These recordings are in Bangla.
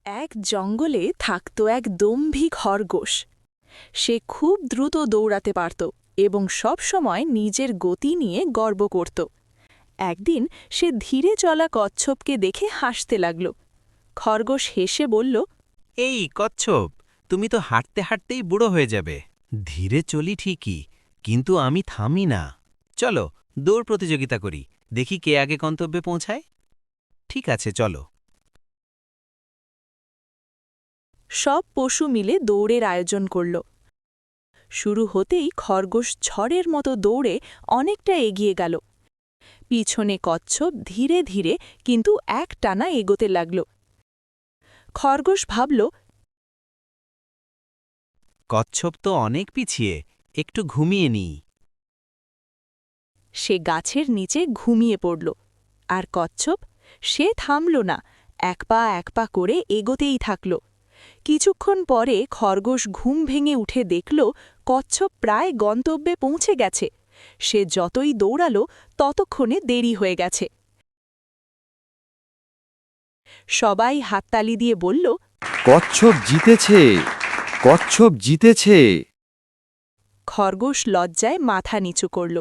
এক জঙ্গলে থাকত এক দম্ভী খরগোশ। সে খুব দ্রুত দৌড়াতে পারত এবং সব সময় নিজের গতি নিয়ে গর্ব করত। একদিন সে ধীরে চলা কচ্ছপকে দেখে হাসতে লাগল। খরগোশ হেসে বলল, এই কচ্ছপ, তুমি তো হাঁটতে হাঁটতেই বুড়ো হয়ে যাবে। ধীরে চলি ঠিকই, কিন্তু আমি থামি না। চলো, দৌড় প্রতিযোগিতা করি, দেখি কে আগে গন্তব্যে পৌঁছায়। ঠিক আছে, চলো। সব পশু মিলে দৌড়ের আয়োজন করল। শুরু হতেই খরগোশ ঝড়ের মতো দৌড়ে অনেকটা এগিয়ে গেল। পিছনে কচ্ছপ ধীরে ধীরে কিন্তু একটানা এগোতে লাগল। খরগোশ ভাবল, কচ্ছপ তো অনেক পিছিয়ে, একটু ঘুমিয়ে নিই। সে গাছের নিচে ঘুমিয়ে পড়ল। আর কচ্ছপ, সে থামল না, এক পা করে এগোতেই থাকল। কিছুক্ষণ পরে খরগোশ ঘুম ভেঙে উঠে দেখল কচ্ছপ প্রায় গন্তব্যে পৌঁছে গেছে। সে যতই দৌড়াল ততক্ষণে দেরি হয়ে গেছে। সবাই হাততালি দিয়ে বলল, কচ্ছপ জিতেছে, কচ্ছপ জিতেছে। খরগোশ লজ্জায় মাথা নিচু করল।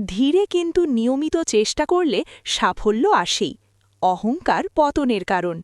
ধীরে কিন্তু নিয়মিত চেষ্টা করলে সাফল্য আসেই। অহংকার পতনের কারণ।